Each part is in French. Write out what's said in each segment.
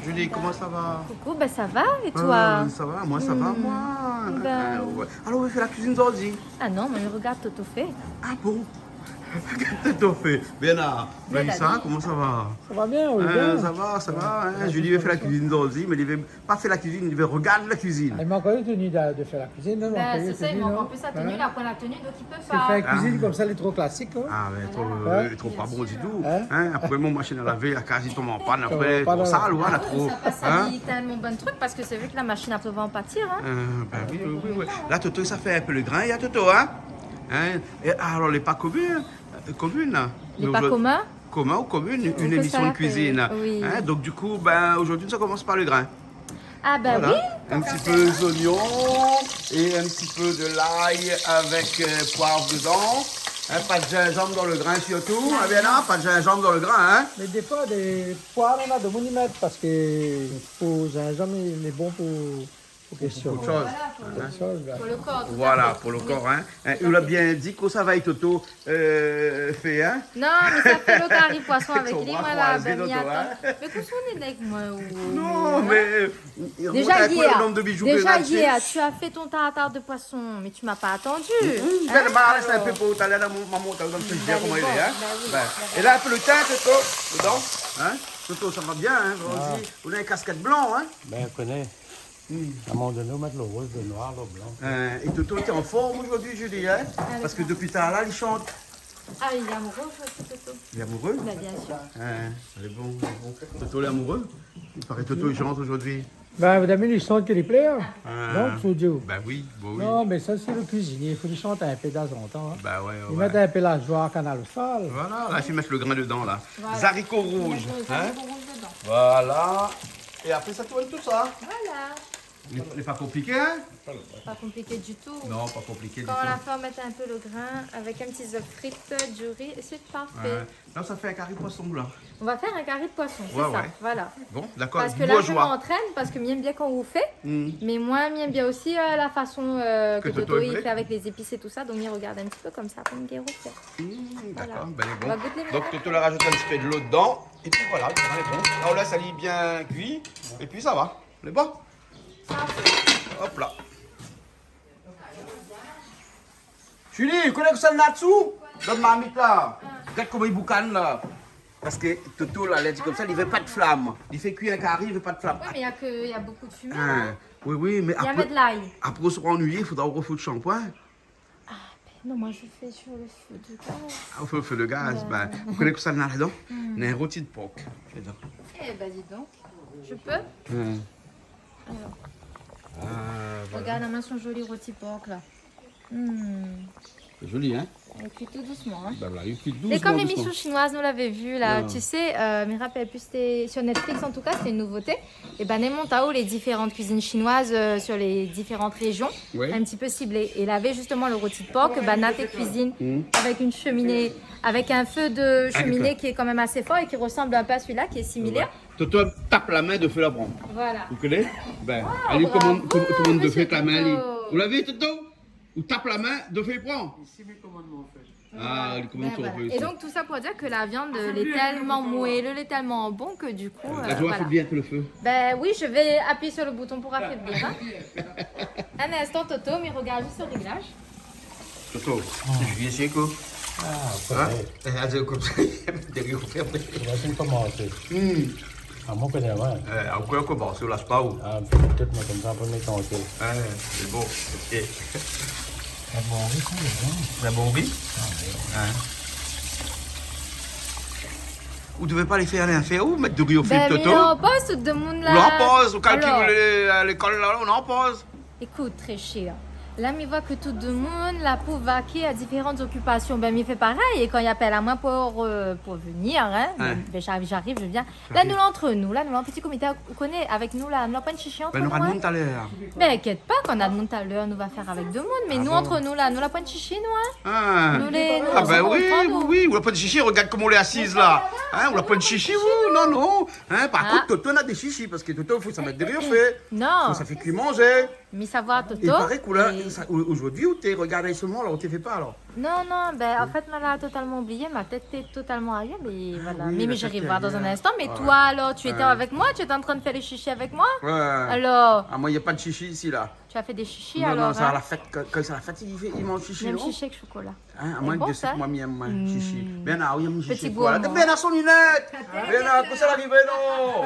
Julie, comment ça va? Coucou, ben ça va et toi? Ça va, moi ça va, moi. Ben- Ouais. Alors, on fait la cuisine aujourd'hui. Ah non, mais regarde Toto fait. Ah bon? Qu'est-ce que tu fait? Bénard, Bien, Mélissa, David. comment ça va? Ça va bien, oui, bien. Ça va. Hein? Julie veut faire la cuisine aujourd'hui, mais il ne veut pas faire la cuisine, il veut regarder la cuisine. Il m'a encore eu tenu de faire la cuisine. Non, Ben, c'est ça, il manque un peu sa tenue, Hein? il apprend la tenue, donc il peut Parce que faire pas. la cuisine comme ça, elle est trop classique. Hein? Ah, mais trop, Ouais. trop pas bon du tout. Hein? Hein? Après, mon machine à laver, la quasi tombe en panne. Ça Après, va pas trop dans- sale, voilà, trop. Ça passe Hein? à tellement bon truc parce que c'est vrai que la machine à va en pâtir. Hein. Ben oui. Là, Toto, ça fait un peu le grain, il y a Toto, hein? Et, alors, les pas communes, là. Les Mais pas aujourd'hui- communs. Commun ou commune, une que émission ça de fait, cuisine. oui. Hein, donc du coup, ben, aujourd'hui, ça commence par le grain. Ah ben Voilà. oui. Un petit peu d'oignon et un petit peu de l'ail avec poivre dedans. Hein, pas de gingembre dans le grain surtout. Ah bien là, pas de gingembre dans le grain. Hein. Mais des fois, des poires, on a de monimètres parce que pour gingembre, il est bon pour question. Autre chose. Voilà, pour le corps. tout à Voilà, fait. pour le Oui. corps. Hein. Il a bien dit que ça va être Toto fait. Hein. Non, mais ça fait le carré poisson avec Son lui, bras moi là. croisé, Ben, Toto, m'y attends. hein. Mais qu'est-ce qu'on est avec moi ou- Non, mais il remonte Déjà avec hier, le nombre de bijoux que déjà là-dessus. hier, tu as fait ton tartare de poisson, mais tu m'as pas attendu. Je Hein, vais le balancer un alors. peu pour t'aller dans maman, t'as dans le frigidaire, Bah, comment il bon, est. Hein. bah oui, Ben, bah et là, un peu le teint, Toto, dedans. Hein. Toto, ça va bien, hein. Vas-y. On a une casquette blanc, hein. Ben, je connais. À un moment donné, on met le rose, le noir, le blanc. Et Toto, t'es en forme aujourd'hui, Julie, hein. Parce que depuis tard là, il chante. Ah, il est amoureux, Toto. Il est amoureux. Bah, bien sûr. Il est bon, il est bon. Toto, il est amoureux. Il paraît que Toto, il chante aujourd'hui. Ben, vous avez il chante que les plaire. Ah. Donc, faut dire. Ben oui, bon oui. Non, mais ça, c'est le cuisinier. Il faut qu'il chante un peu de temps en temps. Hein. Ben ouais, Il ouais. met un peu la joie à Canal Sale. Voilà, là, il faut mettre le grain dedans, là. Voilà. Les haricots rouges. Il y a Hein. du rouge dedans. Voilà. Et après, ça tourne tout ça. Voilà. Il n'est pas compliqué, hein. Pas compliqué du tout. Non, pas compliqué du Quand tout. on la fait, on met un peu le grain avec un petit œuf frites, du riz, et c'est parfait. Ouais. Là, ça fait un carré poisson blanc. On va faire un carré de poisson, c'est Ouais, ça. ouais. Voilà. Bon, d'accord. Parce que là, je Bourgeois. m'entraîne parce que j'aime bien quand vous fait, Hmm. mais moi, j'aime bien aussi la façon que Toto Toto il il fait. fait avec les épices et tout ça. Donc, il regarde un petit peu comme ça pour me guérir. D'accord, ben, il est On va bon. goûter les Donc, Toto leur rajoute un petit peu de l'eau dedans. Et puis voilà, le grain est bon. Là, on laisse aller bien cuit. Et puis ça va. On est bon. Hop là. Julie, connais que ça le Natsu? Donne ma mythe là. Regarde comment il boucane là. Parce que Toto, là, il a dit comme ça, il veut pas de flamme. Il fait cuire un carré, il veut pas de flamme. Oui, mais il y a beaucoup de fumée. Ah, oui, mais Il y a après, de l'ail. après on sera ennuyé, il faudra refoutre le shampoing. Non, moi, je fais sur le feu de gaz. Ah, on fait le feu de gaz. Ben, vous connaissez que ça le là-dedans? Il y a un rôti de porc dedans. Eh ben, dis donc. Je peux Alors, Ah, regarde, la main sont jolies rôti porc là. c'est joli, hein? Elle cuit tout doucement. Hein. Ben là, il cuit doucement. C'est comme doucement. l'émission chinoise, nous l'avait vu là, Ah. tu sais, mais je me rappelle plus, c'était sur Netflix en tout cas, c'était une nouveauté. Et ben, Nemontao, les différentes cuisines chinoises sur les différentes régions, Ouais. un petit peu ciblées. Et il avait justement le rôti de porc, Nat cuisine avec une cheminée, avec un feu de cheminée qui est quand même assez fort et qui ressemble un peu à celui-là, qui est similaire. Toto tape la main de feu la prendre. Voilà. Vous connaissez? Ben, allez, bravo, commande de feu monsieur avec la main. Toto. allez. Vous l'avez, Toto? Ou tape la main, de feu il prend. Ah, il Ben, commande sur voilà. un peu Et ici. donc tout ça pour dire que la viande, elle est tellement moelleux, elle est tellement bon que du coup, La joie voilà. fait bien que le feu. Ben oui, je vais appuyer sur le bouton pour affaiblir. Hein. Un instant, Toto, mais regarde juste le réglage. Toto, je viens chez quoi? Ah, Elle comme ça, derrière vous fermez. on va essayer de commencer. Ah, moi, je connais avant. Après, on commence, on lâche pas où? Ah, peut-être moi, comme ça, pour mettre en tête. C'est bon. Ok. Ah, bon, oui, c'est Un bon riz? Vous devez pas les faire un fer ou mettre du riz au fil Ben, de mais Toto? on pose tout le monde là. On en pose, au calcul Alors, à l'école là, on en pose. écoute, très cher. Là, il voit que tout le monde, la pauvre qui a différentes occupations, ben, il fait pareil. Et quand il appelle à moi pour venir, hein, Ouais. ben, j'arrive, je viens. Là, nous, entre nous, là, nous, en petit comité, vous connaissez, avec nous, là, nous, pas une chichi entre Ben, on nous. aura de hein. monde tout à l'heure. Ben, inquiète pas, quand on a de monde tout à l'heure, nous va faire avec deux mondes. Mais Ah nous, bon entre nous, là, nous, la pointe chichi, nous, hein. Ah, Nous, les, nous, ah on ben se oui, comprend, oui, nous. oui, ou la pointe de chichi, regarde comment on est assise là. Hein, ou la pointe de chichi, oui, non, non. Hein, par Ah. contre, Toto, on a des chichis, parce que Toto, il faut ça mettre des riz au fait. Non. Faut ça fait cuire manger. mis savoir Toto. Il paraît et- qu'aujourd'hui, où tu regardé seulement, alors tu ne fais pas alors. Non, non, ben en fait, on l'a totalement oublié. Ma tête est totalement ailleurs. Mais voilà. oui, mais la j'arrive tête voir dans un ailleurs. instant. Mais Ah toi, alors, tu étais Ouais. avec moi? Tu étais en train de faire les chichis avec moi? Ouais. Alors, Ah, moi, il n'y a pas de chichi ici, là. tu as fait des chichis Non, alors? non, ça, hein? à la fête, quand c'est la fatigue, il mange chichi, Même non? chichi avec chocolat. Hein, à C'est moins bon, de ça? moi, moi, chichi. Ben, il y a mon Petit chichi. gourmand. Ben, à son lunette. Ben, comment ça arrive, non?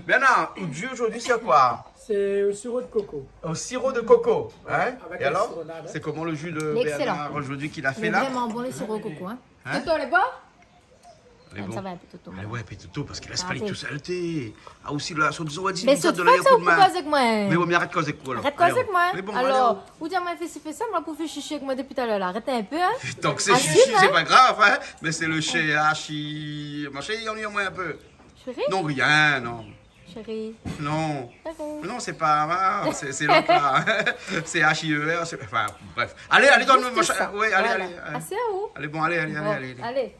Ben, non, aujourd'hui, c'est quoi? C'est au sirop de coco. Au sirop de coco. Hein? Avec Et la alors? citronnade. C'est comment le jus de Excellent. Bernard aujourd'hui qu'il a Il fait est là? vraiment bon, le sirop au coco. Hein? Hein? Toto, les bois? Elle est Ça bon. va un peu, Toto. Mais ouais, puis Toto, parce qu'il laisse Ah, pas les oui. tout saleté. Ah, aussi, là, sur 10 ans, Mais c'est de pas l'air ça coup ou de quoi main. avec moi? Mais bon, mais arrête cause avec quoi, alors. Arrête quoi avec moi? Mais bon, Alors, ou dire, moi, fait ça, moi, pour faire chichi avec moi depuis tout à l'heure. Là. Arrête un peu, hein? Donc c'est Ah, chichi, si, c'est hein? pas grave, hein. Mais c'est le chez Hachi. Machin, il y en a moins un peu. Chérie? Non, rien, non. Chérie. Non. Chérie. Non, c'est pas grave, c'est l'autre là. C'est HIER, enfin, bref. Allez, donne-moi mon Juste ça. machin. Oui, allez, Voilà. allez. Ah, c'est à où? Allez, bon, allez. Bon, allez.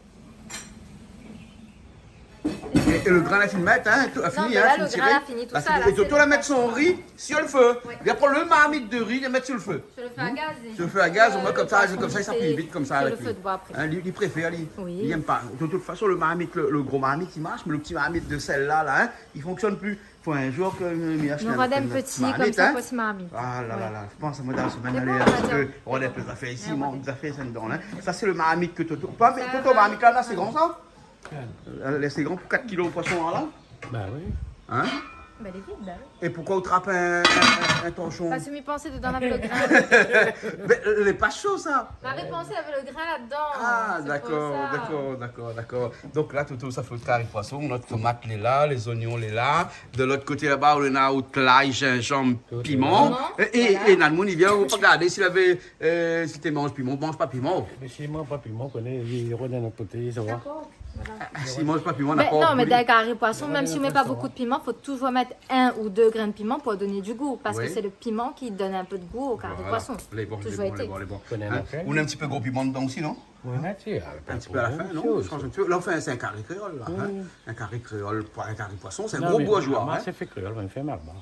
Et le grain a fini, hein, tout a fini, mais hein, là, fini le de grain tirer. a fini, tout Là, ça, là, et Toto c'est la le- mettre son riz sur le feu. Oui. Il va prendre le marmite de riz et le mettre sur le feu. Je le fais à gaz. et Je le fais à gaz, au moins le comme ça, poisson, ça je plie fais vite comme ça sur avec le lui. feu de bois après. Hein, lui, il préfère, lui. Oui. Il n'aime pas. De toute façon, le marmite, le gros marmite, il marche, mais le petit marmite de celle-là, là, hein, il fonctionne plus. Il faut un jour que m'y achète Nous rendons un petit comme ça, pas si marmite. Ah là là là, je pense à moi dans la semaine C'est aller bon, parce madame. que on a plus d'affaires ici, Ah, mon ouais. des affaires c'est dedans là. Ça c'est le marmite que Toto. Pas mais Toto marmite là, c'est grand ça? C'est grand pour 4 kilos de poisson là. Bah oui. Hein? Ben, elle est vide, là. Et pourquoi on trappe un torchon? Parce que m'y pensais dedans, on avait le grain. Mais elle est pas chaud ça. M'avait pensé, il y avait le grain là-dedans. Ah, C'est d'accord, pour ça. d'accord. Donc là, Toto, ça fait le carré poisson. Notre tomate, elle est là, les oignons, elle est là. De l'autre côté là-bas, on a au l'ail, gingembre, piment. Piment, Et voilà. Nadmoun, il vient, on peut regarder s'il avait, si tu manges piment, mange pas piment. Mais si moi, pas piment, on connaît, il rôde d'un autre côté, ça va. D'accord. Voilà. S'il mange pas piment, on n'a Mais pas non, mais brûlé. dans le carré poisson, même si on met pas beaucoup de piment, il faut toujours mettre 1 ou 2 grains de piment pour donner du goût. Parce Oui. que c'est le piment qui donne un peu de goût au carré Voilà. poisson. Les bons, les Toujours bons, été. les bons, les bons. Connais Hein? la fête. On a un petit peu gros piment dedans aussi, non? Oui, Un petit peu à la fin, non? On change un petit peu. Là, enfin, c'est un carré créole, là. Hein? Un carré créole, pas un carré poisson, c'est un gros bourgeois. Moi, Hein? c'est fait créole, on fait mal. Bon.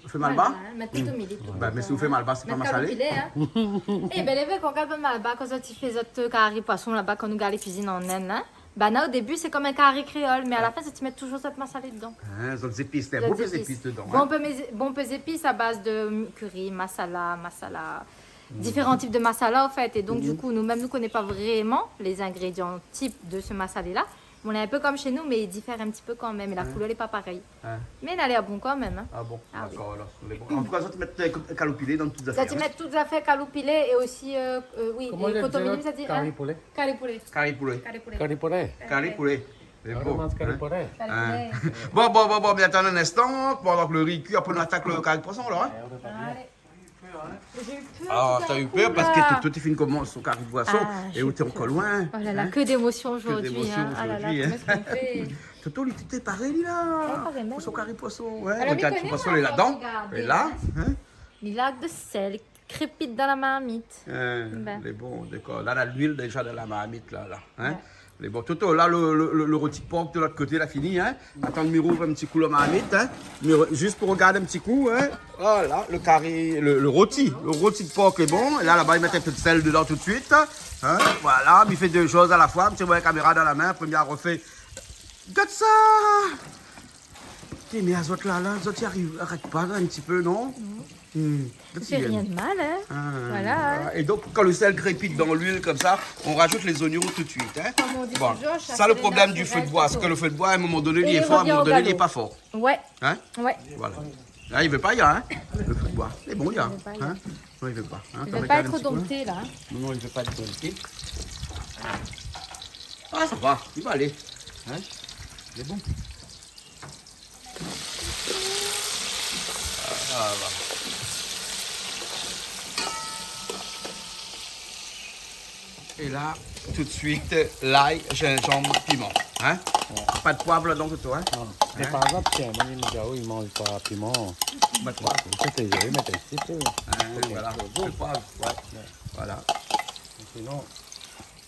On fait mal bas? Voilà, mettre tout au milieu. tout. Bah, mais si on fait mal bas, c'est pas Mettre mal salé. calopilé, hein. Eh ben, les mecs, on regarde pas mal bas, quand tu fais autres carré poisson là-bas, quand nous garde les cuisines en Inde, hein. Bah, là, au début, c'est comme un carré créole, mais à la fin, c'est tu mets toujours cette masse salée dedans. Hein, les autres épices, c'est un D'autres beau peu d'épices dedans. Bon Hein? peu épices à base de curry, masala. Différents types de masala, en fait. Et donc, du coup, nous-mêmes, nous ne connaissons pas vraiment les ingrédients types de ce masala-là. On est un peu comme chez nous, mais il diffère un petit peu quand même. Et la couleur n'est pas pareille. Hein? Mais il a l'air bon quand même. Hein. Ah bon, Ah oui. d'accord, alors. Les bons. En tout cas, ça, tu mets calopilé dans toutes les Ça, affaires. tu mets toutes les affaires calopilées et aussi, oui, Comment et les cotomini, ça dit, Carré hein? poulet. Carré poulet. Carré poulet. Carré poulet. Carré poulet. Carré poulet. C'est On beau. mange carré Hein? poulet. Carré Hein? poulet. Bon, bien attends un instant, pendant que le riz cuit, après on attaque le carré de poisson, là. Hein? Allez. J'ai eu peur. Ah, tout t'as d'un eu coup, peur parce là. que tout est fini comment son carré de poisson Ah, et où t'es encore loin. Oh là là, Hein? que d'émotions aujourd'hui. d'émotions Hein. Ah là là, aujourd'hui, comment est-ce qu'on fait? Toto, il était pareil, lui, là. pareil, même. Pour son carré de poisson. Ouais, Alors, regarde, il son connaît, poisson, moi, il est là-dedans. regardez. Et là, hein? Les lacs de sel crépitent dans la marmite. Ben. Les bons, d'accord. Là, l'huile déjà de la marmite, là. Hein? Ouais. Les bons. Toto, là, le rôti de porc de l'autre côté, là, fini. Hein? Attends, je ouvre un petit coup la marmite. Hein? Juste pour regarder un petit coup. Hein? Voilà, le carré, le rôti. Le rôti de porc est bon. Et là, là-bas, il met un peu de sel dedans tout de suite. Hein? Voilà, il fait deux choses à la fois. Tu vois la caméra dans la main. Première refait. Regarde ça! Mais les autres là, les autres, ils arrivent, arrête pas là, un petit peu, non? Ça fait rien de mal, hein? Ah, Voilà. Et donc, quand le sel crépite dans l'huile comme ça, on rajoute les oignons tout de suite. Hein? Comme on dit Bon. toujours, Ça, le chasser problème les du feu de naturels, bois, c'est plutôt. que le feu de bois, à un moment donné, Et il est il fort, à un revient moment au donné, il n'est galop. pas fort. Ouais. Hein? Ouais. Voilà. Là, il veut pas, il y a, hein? Le feu de bois. C'est bon, il y a. Il veut pas, il y a. Hein? Non, il veut pas. Hein? Il T'en ne veut pas regardes un être petit peu, dompté, là. hein? Non, il veut pas être dompté. Ah, ça va, il va aller. Hein? C'est bon. Ah, va. Et là, tout de suite, l'ail, gingembre, piment. Hein? Pas de poivre là-dedans, toi, hein? Non. Mais par exemple, tiens, mon imigao, il mange pas piment. Pas de poivre. C'était joli, mais c'est peu. Hein, voilà, le poivre, ouais. Voilà. Sinon,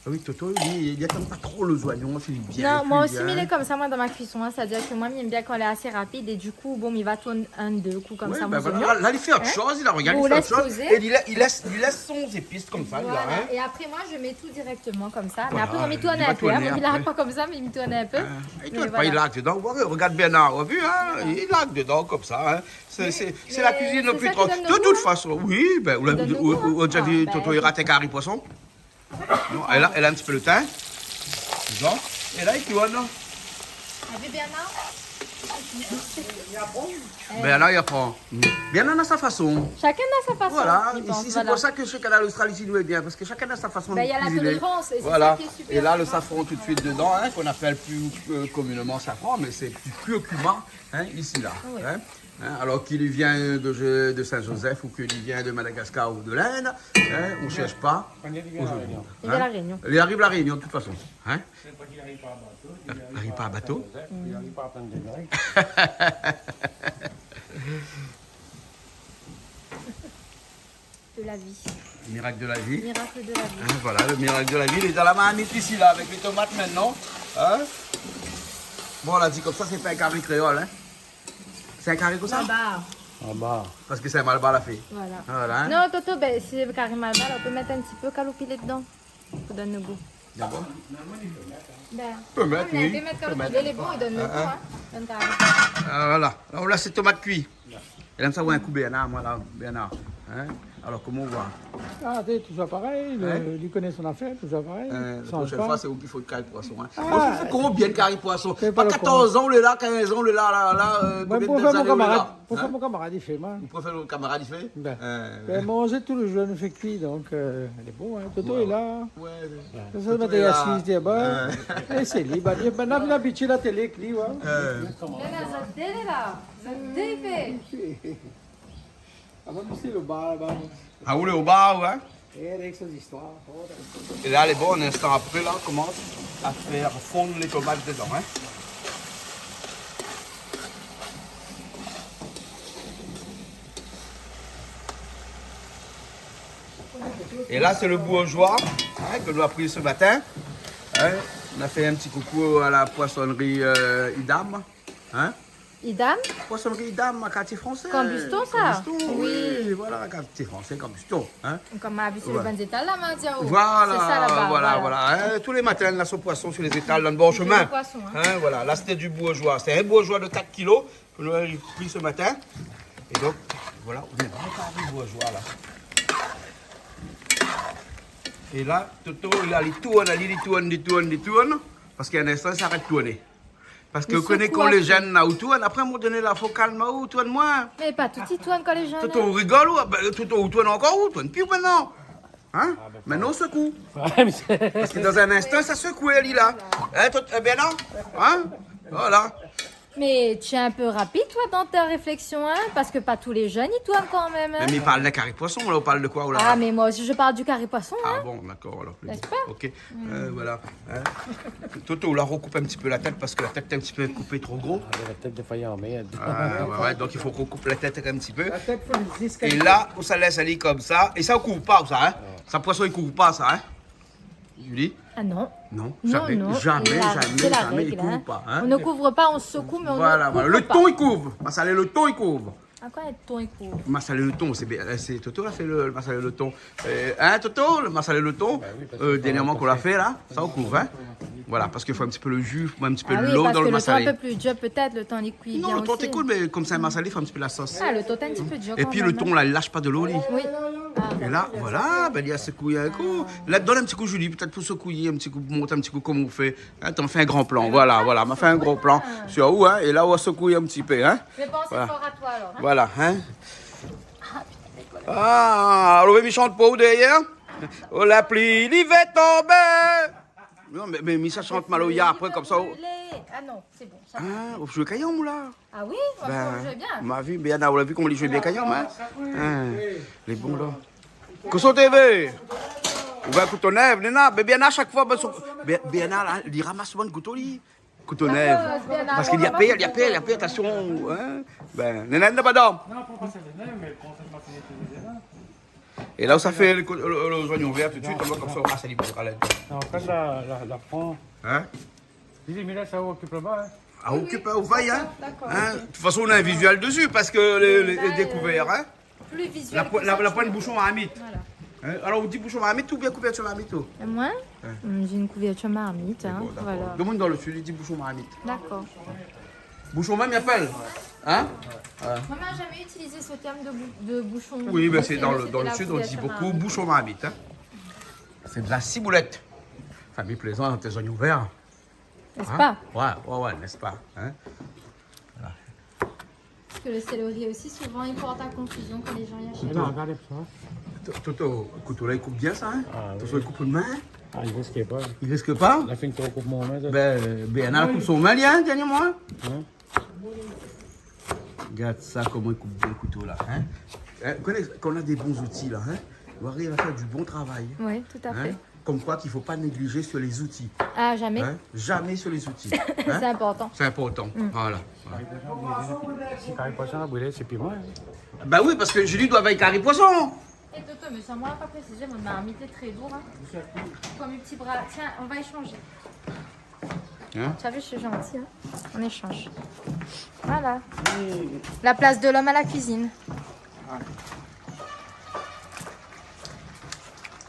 Ah oui, Toto, il n'y a pas trop le oignons, c'est bien. Non, moi aussi, cuit, mais il hein. est comme ça, moi, dans ma cuisson. Hein. C'est-à-dire que moi, j'aime bien quand elle est assez rapide et du coup, bon, il va tourner un, deux coups comme Ouais, ça. bah, mon voilà. oignon. Là, il fait autre Hein? chose, il a regardé, Vous il fait autre laisse chose. poser. Et il laisse son épice comme ça, Voilà. là, hein. Et après, moi, je mets tout directement comme ça. Mais Voilà, après, on met il tourner va un peu. Hein. tourner Il après. n'arrête pas comme ça, mais il me tourne un peu. Il Mais tourne pas, voilà. il laque dedans. Ouais, regarde Bernard, on a vu, hein? Il laque dedans comme ça. Hein. C'est la cuisine le c'est plus ça qui trop. donne le De goût, toute hein. façon, oui, ben, donne le goût, hein. on a déjà vu Ah, Toto ben, il rate un carré poisson. Non, elle a un petit peu le teint. Disons. Et là, il tourne. T'as vu Bernard? Bernard, il apprend. Bernard a sa façon. Chacun a sa façon. Voilà, je pense, ici c'est voilà. pour ça que chacun a l'Australie ici nous est bien, parce que chacun a sa façon Ben, de il y a la cuisiner. tolérance, et c'est Voilà, ça qui est super et là le important. safran tout de suite dedans, hein, qu'on appelle plus communément safran, mais c'est du curcuma, hein, ici là. Oui. Hein. Hein, alors qu'il vient de Saint-Joseph ou qu'il vient de Madagascar ou de l'Inde, hein, on ne cherche pas. Quand il vient à la Réunion. Il y a la Réunion. Il arrive à la Réunion de toute façon. Hein. C'est pas qu'il n'arrive pas à bateau. Il n'arrive pas à bateau. Il n'arrive pas à prendre des vagues. De la vie. Miracle de la vie. Miracle de la vie. Hein, voilà, le miracle de la vie. Il est dans la manite ici là, avec les tomates maintenant. Hein. Bon, on l'a dit comme ça, c'est pas un carré créole. Hein. C'est un carré comme ça? Là-bas. En bas. Parce que c'est un malbar la fée. Voilà. Voilà. Hein. Non, Toto, ben, c'est carrément mal. On peut mettre un petit peu calopilé dedans. Ça donne le goût. D'abord. Ben, Peut mettre, on oui. peut mettre Peut calopilé, mettre. il est bon, il donne le goût. Hein. Donne carrément. Voilà. Alors là, c'est tomate cuit. Elle aime ça voir un coup Bernard, moi là, Bernard. Hein? Alors, comment on voit? Ah, tu sais, tout ça pareil, il connaît son affaire, tout ça pareil. La change prochaine pas. fois, c'est où qu'il faut le carré poisson. Hein. Ah. Moi, je fais combien de carré poisson? C'est Pas pas le 14 ans, on est là, 15 ans, on est là, Moi, combien pour de faire années mon on est camarade, là? pour Hein? faire mon camarade, il fait mal. Vous préférez le camarade, il fait? Ben, manger tout le jour, il fait cuit, donc elle est bon. Hein. Toto est là. Ouais. Ça Toto va est là. assis, il bah, et c'est libre. Ben, on a habitué la télé, qui, ouais. Ah, ben, c'est le bar, là-bas. Ah, où le au bar, hein? Et avec ses histoires. Et là, les bons, un instant après, là, on commence à faire fondre les tomates dedans. Hein. Et là, c'est le bourgeois hein, que nous a pris ce matin. Hein. On a fait un petit coucou à la poissonnerie Idam. Hein. Idam? Poissonnerie Idam, à quartier français. Cambuston, ça? Cambuston, oui. Voilà, quartier français, Cambuston. Hein. Comme ma vie, c'est Ouais. le bon étal là, Mandiao. Voilà, C'est ça là-bas. voilà. Hein, tous les matins, là, son poisson sur les étals dans le bon chemin. Du poisson, hein. Hein, voilà, là, c'était du bourgeois. C'est un bourgeois de 4 kilos que nous avons pris ce matin. Et donc, voilà, on est dans le carré bourgeois, là. Et là, Toto, il tourne, parce qu'il y a un instant, ça arrête de tourner. Parce que Il vous connaissez secoue quand les après. jeunes là où tournent, après, à un moment donné, là, il faut calmer, où tourne moins. Mais pas tout de tourne quand les jeunes. Toto, on rigole, ou ben, Toto, où tourne encore, où tourne plus maintenant. Hein? Maintenant, on secoue. Ouais, mais c'est- Parce que dans un instant, ça secoue, elle est là. Hein, bien non? Hein? Voilà. Mais tu es un peu rapide, toi, dans ta réflexion, hein? Parce que pas tous les jeunes, ils tournent quand même. Hein? Mais il parle de carré poisson, là, on parle de quoi? Là, Ah, mais moi aussi, je parle du carré poisson, Ah hein? bon, d'accord, alors. N'est-ce pas? Ok, voilà. Hein? Toto, là, recoupe un petit peu la tête parce que la tête est un petit peu coupée trop gros. Avec la tête de failli en merde. Ouais, donc il faut qu'on coupe la tête un petit peu. La tête, faut le disque. Et là, on se laisse aller comme ça. Et ça ne couvre pas, ça, hein? Ça, poisson, il ne couvre pas, ça, hein? Julie? Ah non. Non, Non, jamais, non. jamais, C'est la jamais, il règle, ne couvre hein. pas. Hein? On ne couvre pas, on secoue, mais on Voilà, ne voilà. couvre Le pas. thon, il couvre. Massalé, le thon, il couvre. À quoi est ton il couvre? Massalé le thon, c'est Toto qui a fait le massalé le thon. Hein, Toto, le massalé le thon, dernièrement qu'on l'a fait là, ça on couvre, hein. Voilà, parce qu'il faut un petit peu le jus, faut un petit peu Ah oui, l'eau parce dans que le le temps massalé. un peu plus dur, peut-être, le temps il cuit bien Non, le thon aussi. c'est cool, mais comme c'est un massalé, il faut un petit peu la sauce. Ah, le thon est un petit peu dur Et quand puis même, le thon là, il lâche pas de l'eau, lui. hein. Oui. Ah, Et là, voilà, ben il y a secoué un coup. Là, donne un petit coup, Julie, peut-être pour secouiller un petit coup, monter un petit coup comme on fait. Hein, t'en fais un grand plan, voilà, on m'a fait un gros plan sur où, hein, et là, on va secouer un petit peu, hein. Je vais penser Voilà. fort à toi alors. Hein? Voilà, hein. Ah, alors, il chante pas où derrière? Oh, la pluie, l'hiver tombé. Non, mais ça chante mal au ya après, comme ça. Ah non, c'est bon. Ça... Ah, on joue caillon, là. Ah oui, on joue bien. On m'a vu, bien, on l'a vu comment il jouait bien caillon, hein. Les bons, là. Que sont TV? Ou bien couteau neuf, Néna, mais bien à chaque fois, bien là, il ramasse souvent le couteau, lui. Couteau neuf. Parce qu'il y a paix, attention. Hein? Ben, Néna, n'a pas d'homme. Non, pas passer les nerfs, mais pour cette matinée, tu les là. Et là où ça fait les oignons verts tout de suite, on va comme ça, on passe à l'hyper. On fait la fond. Hein? Dis, mais là, ça occupe là-bas. Hein. Ah, occupe, on vaille, hein? D'accord. Hein? De toute façon, on a un visuel dessus parce que les découverts, hein? Plus visuel. La pointe bouchon marmite. Voilà. Hein? Alors, vous dites bouchon marmite ou bien couverture marmite? Oh? Et moi, j'ai une couverture marmite. Hein, Bon, d'accord. voilà. Demande dans le sud, il dit bouchon marmite. D'accord. Bouchon même, il appelle. Hein? Maman n'a jamais utilisé ce terme de bouchon. Oui, mais c'est C'était dans le la sud, on dit couverture beaucoup marmite. bouchon marmite. Hein? C'est de la ciboulette. Famille plaisante, tes oignons verts. N'est-ce Hein? pas? Ouais, n'est-ce pas? Hein? Parce que le céleri aussi, souvent, il porte à confusion quand les gens y achètent. Non, regardez ça. Toto, le couteau là, il coupe bien ça, hein? Ah, oui. Attention, il coupe une main. Ah, il risquait pas. Il risque pas. La fin que tu recoupes mon main. Ben, on a la coupe son main, hein, dernièrement. Hein? Hein? Regarde ça, comment il coupe bien le couteau là. Hein? Quand on a des bons outils là, hein? On arrive à faire du bon travail. Oui, tout à fait. Hein? Comme quoi qu'il ne faut pas négliger sur les outils. Ah, jamais. Hein? Jamais sur les outils. C'est Hein? important. C'est important. Voilà. Si carré poisson à brûler, c'est plus moi. Bah oui, parce que Julie doit avec carré poisson. Et Toto, mais ça, moi, pas précisé, mon marmite est très lourd. Hein. Comme mes petits bras. Tiens, on va échanger. Hein? Tu as vu, je suis gentille. Hein. On échange. Voilà. La place de l'homme à la cuisine.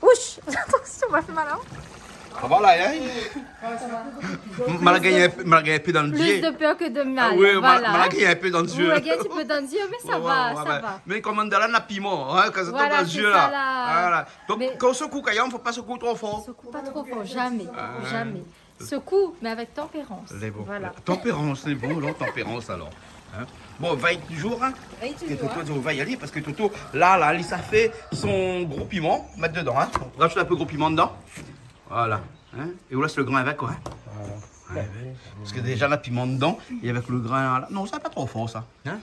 Ouch! Attention, on va faire malin. Ça va là, hein? Malgré un peu dans le Plus dieu. de peur que de mal. Ah oui, voilà. malgré un peu dans le Vous dieu. voyez un petit peu dans le yeux, mais ça va, ça va. Mais comme on a la piment, hein, quand ça tombe Voilà, dans le c'est jeu ça, là. là. Voilà. Donc Mais- quand on secoue, il ne faut pas secouer trop fort. Secoue pas trop fort, jamais. Jamais. Secoue, mais avec tempérance. C'est bon. Voilà. Tempérance, c'est bon, alors, tempérance alors. Hein? Bon, veille toujours, hein? Et Et toujours, Toto, hein. on va y aller parce que Toto, là, ça fait son gros piment, mettre dedans, hein? On rajoute un peu gros piment dedans. Voilà. Hein? Et on laisse le grain avec, quoi. Ouais, ouais. Parce que déjà, la piment dedans, et avec le grain, là. Non, ça n'est pas trop fort, ça. Hein?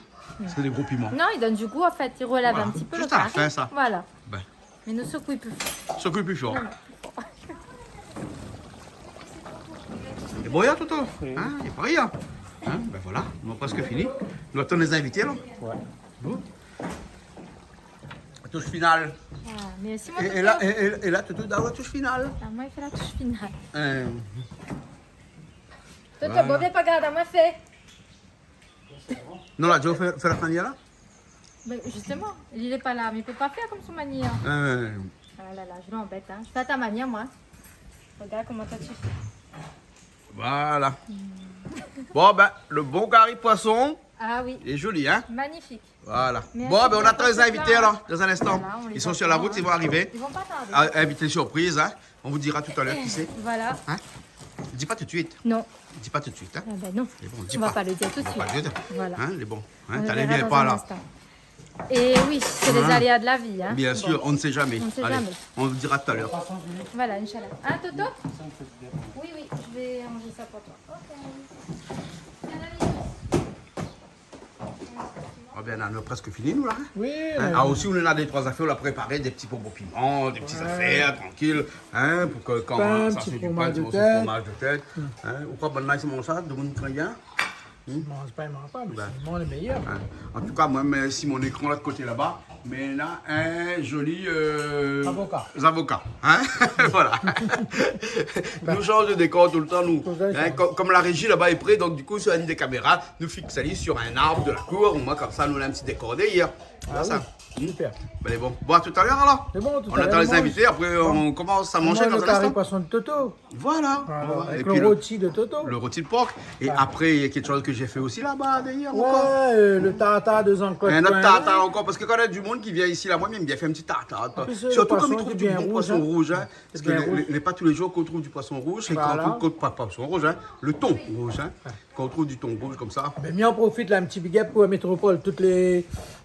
C'est des gros piments. Non, il donne du goût, en fait. Il relève Voilà. un petit peu Juste le à la carré. fin, ça. Voilà. Ben, Mais ne secoue plus. secoue plus fort. Et bon, il y a Toto. Hein? Il n'y a pas rien. Hein? Ben voilà, on a presque fini. Nous attendons les invités, là. Ouais. Bon. La touche finale. Voilà. Mais si moi, Et là, Toto, dans la touche finale. Ah, moi, il fait la touche finale. Toto, Voilà. bon, viens pas garder, moi, fait. Non, là, Joe fait la manière là. Mais justement, il n'est pas là, mais il peut pas faire comme son manière. Ah là là, je l'embête, hein. Je fais à ta manière, moi. Regarde comment toi tu fais. Voilà. Bon, ben, le bon carré poisson, Ah oui, il est joli, hein? magnifique. Voilà. Merci Bon, ben, on pour attend les votre invités, plat. là, dans un instant. Voilà, on les Ils sont sur la attend, route, hein. ils vont arriver. Ils vont pas tarder. Ah, invité surprise, hein? On vous dira tout à l'heure qui c'est. Voilà. Hein? Dis pas tout de suite. Non. Dis pas tout de suite, hein? Ah ben non. C'est bon, dis On va pas le dire tout de On suite. va pas le dire. Voilà. Hein, les bons. Hein? On T'as le les verra viens dans pas un là. instant. Et oui, c'est les aléas de la vie. Hein. Bien Bon. sûr, on ne sait jamais. On ne sait Allez, jamais. on vous dira tout à l'heure. Voilà, Inch'Allah. Hein, Toto? Oui, oui, je vais ranger ça pour toi. Ok. Viens, David. Ah ben, on a presque fini, nous, là. Hein? Oui, Hein? Ah, aussi, on a des trois affaires, on a préparé des petits bonbons piments, des petites affaires, tranquille, hein, pour que quand Pain, ça petit c'est du fromage pain, de c'est tête. fromage de tête. Hein? Ou quoi, bonne main, c'est mon ça, de mon crayon. je mange pas, mais Ben. c'est le meilleur. Hein? En tout cas, moi, mais si mon écran là de côté là-bas, mais là, un joli avocat. Hein? Voilà. Nous changeons de décor tout le temps, nous. Hein? Comme la régie là-bas est prête, donc du coup, sur une des caméras, nous fixons sur un arbre de la cour. Au moins, comme ça, nous avons un petit décor hier. Ah ça. Super. Ben, bon. Bon, à tout à l'heure alors. C'est bon, tout On à l'heure. attend les mange. invités, après on commence à On manger mange dans le un carré instant. poisson de Toto. Voilà. Voilà, Voilà. avec Et le puis rôti de Toto. le rôti de porc. Et après, il y a quelque chose que j'ai fait aussi là-bas d'ailleurs. encore. Ouais, le tartare de Jean-Claude. Un autre Coin. tartare encore, parce que quand il y a du monde qui vient ici, là, moi, il me bien fait un petit tartare. plus, Surtout le comme il poisson, trouve il est du bien bon rouge, poisson hein. rouge. Hein, parce que bien rouge. n'est pas tous les jours qu'on trouve du poisson rouge, et Voilà. qu'on trouve pas poisson rouge, hein, le thon rouge. Hein, quand on trouve du thon rouge comme ça. Ben, mais on profite là, un petit big up pour la métropole. Toutes les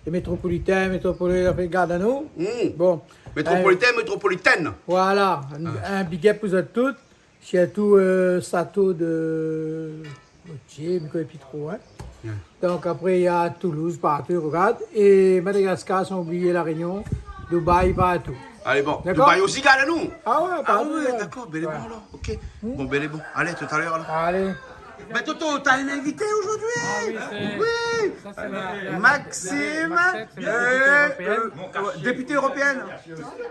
métropolitains, regardent à nous. Bon. Métropolitaine. Voilà, un big up pour eux toutes. Surtout Sato de Gauthier, Miko et Pitro. Hein. Donc après, il y a Toulouse partout, regarde. Et Madagascar, sans oublier La Réunion, Dubaï partout. Allez, bon. D'accord. Dubaï aussi, gardez-nous. Ah ouais, Ah partout. ouais, ouais. d'accord, bel et bon alors. Ok. Bon, bel et bon. Allez, tout à l'heure alors. Allez. Mais Toto, t'as un invité aujourd'hui? oui, c'est... Oui. Ça, c'est la... Maxime, Maxime, c'est la députée européenne. députée européenne.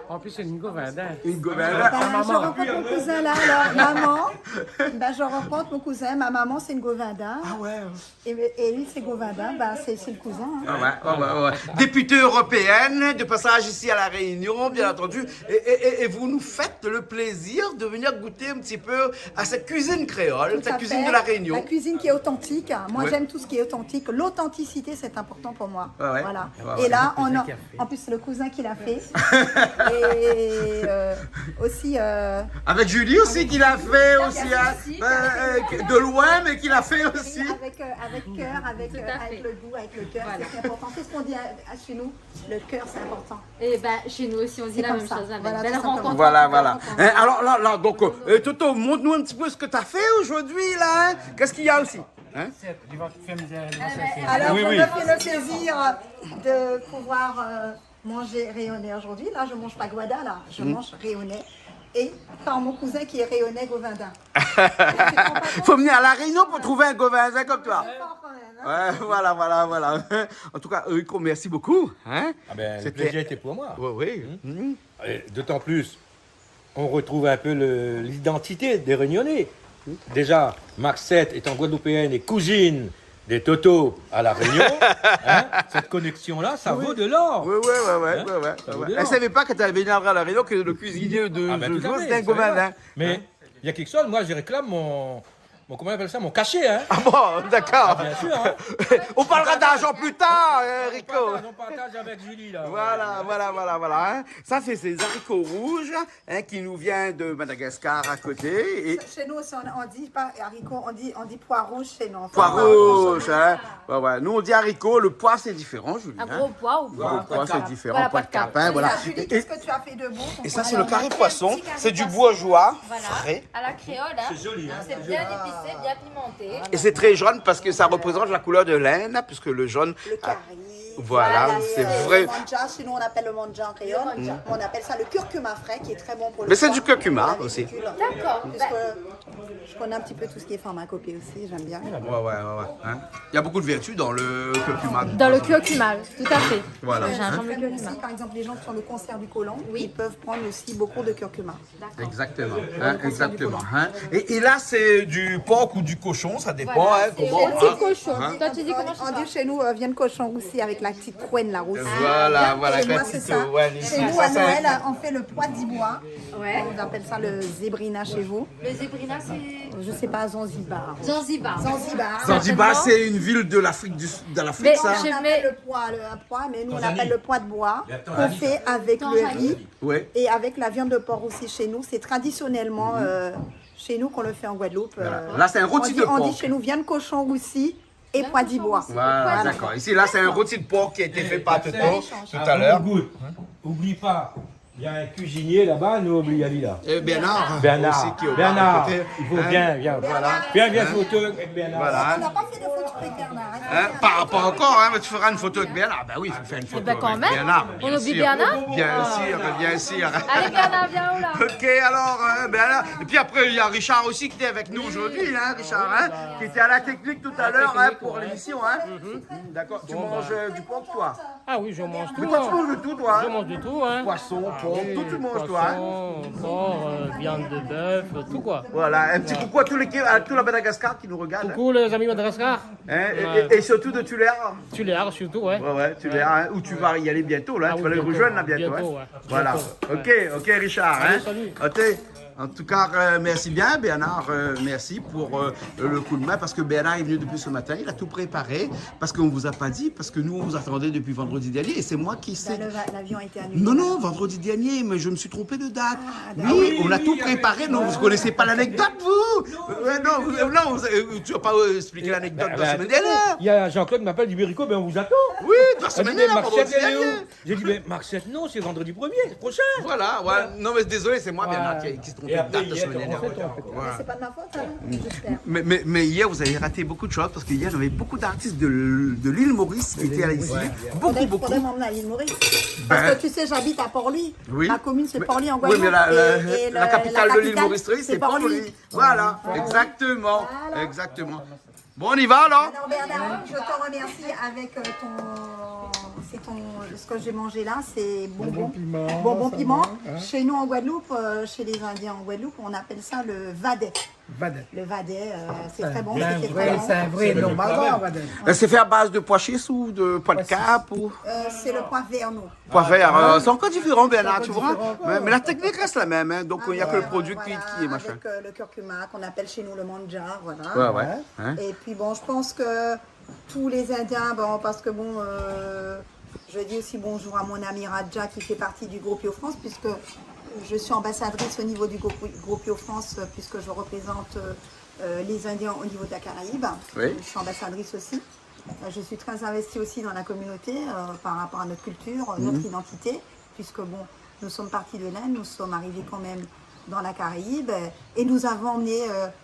En plus, c'est une gouvernante. Une Ben, gouvernante. je rencontre mon cousin là, alors maman, ben, je rencontre mon cousin, ma maman c'est une Govindin, Ah ouais. et lui c'est Govindin, ben, c'est le cousin. Hein. Ah ouais. Députée européenne, de passage ici à La Réunion, bien entendu. Et vous nous faites le plaisir de venir goûter un petit peu à cette cuisine créole, Tout cette à cuisine fait. de La Réunion. La cuisine qui est authentique. Moi, Ouais. j'aime tout ce qui est authentique. L'authenticité, c'est important pour moi. Ah ouais. Voilà. Ah ouais. Et là, en plus, c'est le cousin qui l'a fait. Et aussi. Avec Julie aussi, qui l'a fait aussi, fait hein. aussi, De loin, mais qui l'a fait aussi. Avec cœur, avec fait. le goût, avec le cœur, Voilà. c'est important. C'est ce qu'on dit chez nous. Le cœur, c'est important. Et ben, chez nous aussi, on dit C'est la comme même ça. chose. Avec Voilà, belle tout simplement. rencontre. Voilà. Hein, alors là, donc, Toto, montre-nous un petit peu ce que tu as fait aujourd'hui, là. Hein. Qu'est-ce qu'il y a aussi? Hein? Alors, Oui, je oui. me fais le plaisir de pouvoir manger rayonnais aujourd'hui. Là, je mange pas guada, là. Je mange rayonnais. Et par mon cousin qui est rayonnais Govindin. Faut venir à La Réunion pour trouver un Govindin comme toi. Fort quand même, hein. Ouais, voilà. En tout cas, Rico, merci beaucoup. Hein? Ah ben, le C'était- plaisir était pour moi. Oui. Mhm. Et d'autant plus, on retrouve un peu l'identité des Réunionnais. Déjà, Marcette étant guadeloupéenne et cousine des Toto à La Réunion, hein, cette connexion-là, ça vaut de l'or. Ouais. Ça vaut de Elle l'or. savait pas quand elle viendra à La Réunion que le cuisinier de Ah ben, tout à jour, fait, c'était un ça va. Govindin. Mais il y a quelque chose, moi je réclame comment on appelle ça, mon cachet. Hein. Ah bon, d'accord. Bien sûr. Hein. On parlera d'argent plus tard, Rico. On partage avec Julie là. Voilà. Hein. Ça, c'est ces haricots rouges hein, qui nous viennent de Madagascar à côté. Et Chez nous, on dit pas haricots, on dit pois rouge chez nous. pois rouges. Hein. Ouais. Nous, on dit haricots. Le pois, c'est différent, Julie. Un hein. gros pois ou Le pas pois, c'est différent. Voilà, Pois de pois de capin, voilà. Julie, qu'est-ce que tu as fait de bon? Et ça, c'est le carré poisson. C'est du bourgeois Voilà, frais. à la créole. Hein. C'est joli. C'est bien épicé, bien pimenté. Et c'est très jaune parce que ça représente la couleur de laine, puisque le jaune. Le carré. Voilà, c'est vrai. Le manja, chez nous on appelle le manja en créole. On appelle ça le curcuma frais qui est très bon pour le Mais c'est foie, du curcuma pour la aussi. vésicule. D'accord. Puisque je connais un petit peu tout ce qui est pharmacopée aussi, j'aime bien. Ouais. Hein. Il y a beaucoup de vertus dans le curcuma. Dans le curcuma, tout à fait. Voilà. Le gingembre J'aime curcuma. aussi, par exemple, les gens qui ont le cancer du côlon, ils peuvent prendre aussi beaucoup de curcuma. Exactement. Hein. Et là, c'est du porc ou du cochon, ça dépend. Voilà, Hein, c'est comment, un petit hein. cochon. Toi, tu dis comment je On sais dit chez nous, viande cochon aussi avec la petite couenne, la rousse. Voilà. Et moi, quand c'est tu te- ça. ouais, Chez nous, ça, à c'est- Noël, on fait le pois d'ibois. Ouais. On appelle ça le zébrina chez vous. Le zébrina, c'est Je sais pas, Zanzibar. Zanzibar. Zanzibar, c'est une ville de l'Afrique Mais ça. On je appelle mets- le pois, un pois, mais nous on appelle le pois de bois, qu'on fait avec le Tanzanie. riz Ouais. et avec la viande de porc aussi chez nous. C'est traditionnellement chez nous qu'on le fait en Guadeloupe. Là, c'est un rôti de on porc. dit chez nous viande cochon aussi et pois d'ibois. Voilà, d'accord. Ici, là, c'est un rôti de porc qui a été fait par Toto tout à Avant l'heure. le goût, oublie pas, il y a un cuisinier là-bas, nous oublie Ali là. Et Bernard. aussi, Bernard, qui est au Bernard, côté. il faut Hein. viens. Viens photo avec Bernard. Voilà. On n'a pas fait de photo avec Bernard. Hein, pas encore, hein, mais tu feras une photo avec Bernard. Ben oui, il faut faire une photo ben quand avec même. Bernard. On bien oublie sûr. Bernard Bien sûr. Allez, Bernard, viens où là? Ok, alors, Bernard. Et puis après, il y a Richard aussi qui était avec nous aujourd'hui, hein, Richard, hein, qui était à la technique tout à l'heure hein, pour l'émission. Hein. D'accord, tu manges du porc, toi. Ah oui, je mange tout. Mais toi, tu manges de tout, toi. Je Hein. mange du tout, hein. Poisson, porc, tout tu manges, toi. Hein. Poisson, porc, viande de bœuf, tout quoi. Voilà, un petit coucou à tous à tout la Madagascar qui nous regarde. Coucou les amis Madagascar. Hein, et surtout de Tuléar. Tuléar surtout, ouais. Ouais, Tuléar, hein, où tu vas y aller bientôt, là. Ah tu oui, vas les bientôt. rejoindre là bientôt. Bientôt, hein. ouais. Voilà. Bientôt, Ok, Richard. Salut, Hein. Ok. En tout cas, merci bien, Bernard. Merci pour le coup de main parce que Bernard est venu depuis ce matin. Il a tout préparé parce qu'on ne vous a pas dit, parce que nous, on vous attendait depuis vendredi dernier et c'est moi qui sais. L'avion a été annulé. Non, vendredi dernier, mais je me suis trompé de date. d'accord. Oui, on a tout préparé. Non, vous ne connaissez pas l'anecdote, vous tu vas pas expliquer l'anecdote de la semaine dernière. Il y a Jean-Claude qui m'appelle du Bérico, ben on vous attend. Oui, de la Elle semaine dit, mais dernière, vendredi Marcette, elle est dernier. où J'ai dit, mais Marcette, non, c'est vendredi 1er, c'est prochain. Voilà, ouais. Non, mais désolé, c'est moi, Bernard, qui se trompe. trompé Et de après, date la hier, semaine on dernière. fait Mais c'est pas de ma faute, hein, j'espère. Mais hier, vous avez raté beaucoup de choses parce qu'hier, j'avais beaucoup d'artistes de l'île Maurice qui étaient allés ici. Beaucoup. Faudrait m'emmener à l'île Maurice. Parce que tu sais, j'habite à Port-Louis. Oui. Ma commune, c'est Port-Louis en Oui, mais Guadeloupe. et la capitale de l'île Maurice, c'est Port-Louis. Port-Louis. Voilà, exactement. Voilà. Exactement. Bon, on y va alors? Alors Bernard, je te remercie avec ce que j'ai mangé là, c'est bonbon piment. Chez nous en Guadeloupe, chez les Indiens en Guadeloupe, on appelle ça le vadet. Le vadet, c'est très bon. C'est un vrai nom barbare, Vadet. C'est fait à base de pois chiches ou de pois de cap ou C'est le pois vert, nous. pois vert. C'est encore différent, Bernard, tu vois. Mais la technique reste la même, hein. Donc il n'y a que le produit qui est machin. Avec le curcuma qu'on appelle chez nous le manjar, voilà. Ouais. Hein? Et puis bon, je pense que tous les Indiens, bon, parce que bon, je dis aussi bonjour à mon ami Radja qui fait partie du groupe Yo France, puisque je suis ambassadrice au niveau du groupe Yo France, puisque je représente les Indiens au niveau de la Caraïbe. Oui. Je suis ambassadrice aussi. Je suis très investie aussi dans la communauté par rapport à notre culture, notre identité, puisque bon, nous sommes partis de l'Inde, nous sommes arrivés quand même dans la Caraïbe et nous avons emmené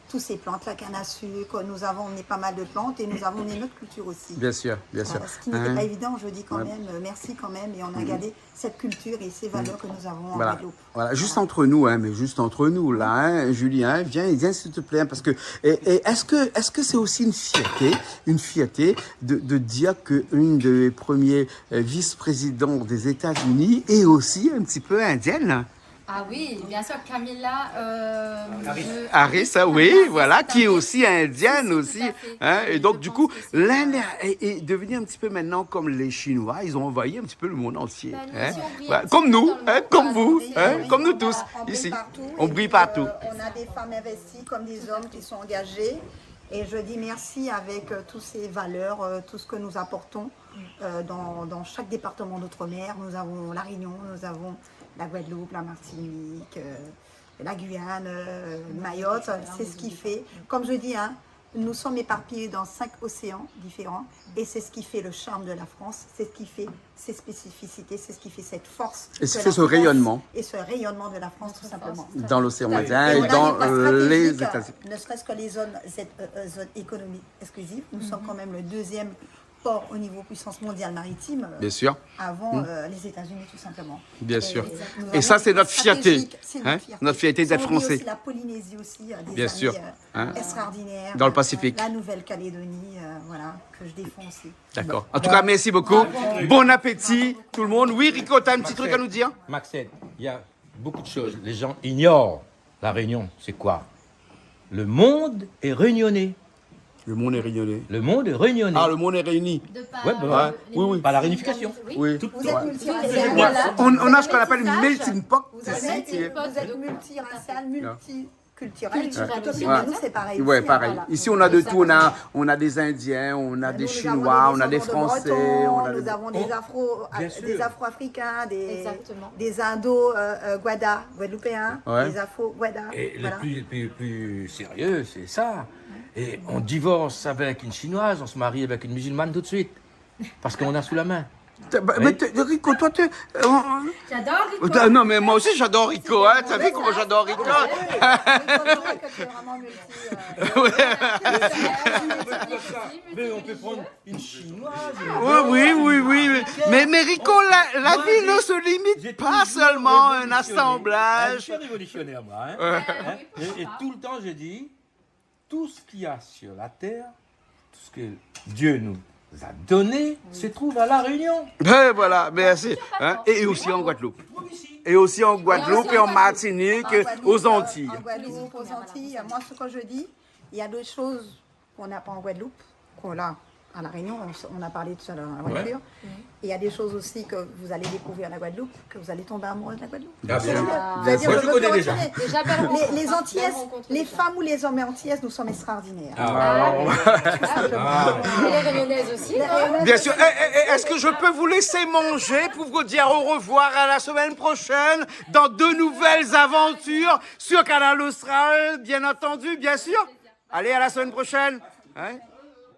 tous ces plantes, la canne à sucre, nous avons emmené pas mal de plantes et nous avons emmené notre culture aussi. Bien sûr. Ce qui n'était pas évident, je dis quand même, merci quand même, et on a gardé cette culture et ces valeurs que nous avons en Guadeloupe. Voilà, juste entre nous, hein, mais juste entre nous, là, hein, Julien, viens s'il te plaît, hein, parce que, et est-ce que c'est aussi une fierté de dire qu'une des premiers vice-présidents des États-Unis est aussi un petit peu indienne? Ah oui, bien sûr, Camilla Harris, oui, voilà, qui est aussi indienne Si, aussi. tout à fait. Hein, et Oui, donc, je du pense coup, que c'est l'Inde est devenue un petit peu maintenant comme les Chinois. Ils ont envahi un petit peu le monde entier. Ben, nous Hein. aussi, on brille Voilà, un comme petit peu nous, dans le hein, monde, comme voilà, vous, oui, hein, oui, comme nous On tous, brille ici. partout, On et brille puis, partout. On a des femmes investies comme des hommes qui sont engagés. Et je dis merci avec toutes ces valeurs, tout ce que nous apportons dans chaque département d'outre-mer. Nous avons la Réunion, nous avons la Guadeloupe, la Martinique, la Guyane, Mayotte. C'est ce qui fait, comme je dis, hein, nous sommes éparpillés dans 5 océans différents et c'est ce qui fait le charme de la France, c'est ce qui fait ses spécificités, c'est ce qui fait cette force. Et ce que qui fait la ce France- rayonnement. Et ce rayonnement de la France, tout simplement. Dans l'océan Tout à Indien fait. et on a dans des places les stratégiques, États-Unis. ne serait-ce que les zones économiques exclusives. Nous sommes quand même le deuxième port au niveau puissance mondiale maritime Bien sûr. avant les États-Unis, tout simplement. Bien sûr. nous Et avons ça, c'est une notre fierté. stratégique, c'est Hein, notre fierté. notre fierté d'être Sans oublier français. aussi la Polynésie aussi, des Bien amis, sûr. Hein. extraordinaires. Dans le Pacifique. La Nouvelle-Calédonie, voilà, que je défends aussi. D'accord. En tout cas, merci beaucoup. Bon appétit, tout le monde. Oui, Rico, t'as un petit truc à nous dire? Maxette, il y a beaucoup de choses. Les gens ignorent la Réunion. C'est quoi? Le monde est réunionnais. Le monde est rayonné. Le monde est réunionnais. Ah, le monde est réuni. de par Ouais, bah, les oui, oui. Par la réunification. Oui. Vous êtes multiracial. Ouais. Voilà. On a ce qu'on appelle une melting pot. Vous ici, êtes, qui est- vous êtes multiracial, multiculturel. Culturel aussi. Mais nous, c'est pareil. Ouais, aussi, pareil. voilà. Ici, on a de tout. On a des Indiens, on a des Nous, nous avons Chinois, on a des descendants de Français, Bretons, on a nous des... avons Bien sûr. des Afro-Africains, Exactement. des Guadeloupéens, Ouais. des Afro-Guada. Et Voilà. le plus sérieux, c'est ça. Et on divorce avec une Chinoise, on se marie avec une musulmane tout de suite. Parce qu'on a sous la main. Mais Rico, toi, tu... J'adore Rico. Non, mais moi aussi, j'adore Rico. Hein. T'as vu comment j'adore Rico? Mais on peut prendre une Chinoise. Oui. Mais Rico, la Moi, vie ne j'ai- se limite j'ai pas toujours seulement à un révolutionné. Je assemblage. suis révolutionnaire, moi. Hein. Hein? Et tout le temps, je dis, tout ce qu'il y a sur la terre, tout ce que Dieu nous a donné, se trouve à La Réunion. Ben voilà, merci. Hein. Et aussi en Guadeloupe. Et aussi en Guadeloupe et en Martinique, aux Antilles. En Guadeloupe, aux Antilles, moi, ce que je dis, il y a d'autres choses qu'on n'a pas en Guadeloupe, qu'on a à La Réunion, on a parlé tout à l'heure dans la voiture. Et il y a des choses aussi que vous allez découvrir à la Guadeloupe, que vous allez tomber amoureux de la Guadeloupe. Ah, bien sûr. Vous allez dire, Moi, je je veux connais plus déjà. retourner. Déjà belle rencontre. Les Antillaises, Belle rencontre les déjà. femmes ou les hommes antillaises, nous sommes extraordinaires. Et les Réunionnaises aussi, non? Bien sûr. Est-ce que je peux vous laisser manger pour vous dire au revoir à la semaine prochaine dans de nouvelles aventures sur Canal Austral, bien entendu, bien sûr. Allez, à la semaine prochaine. Hein?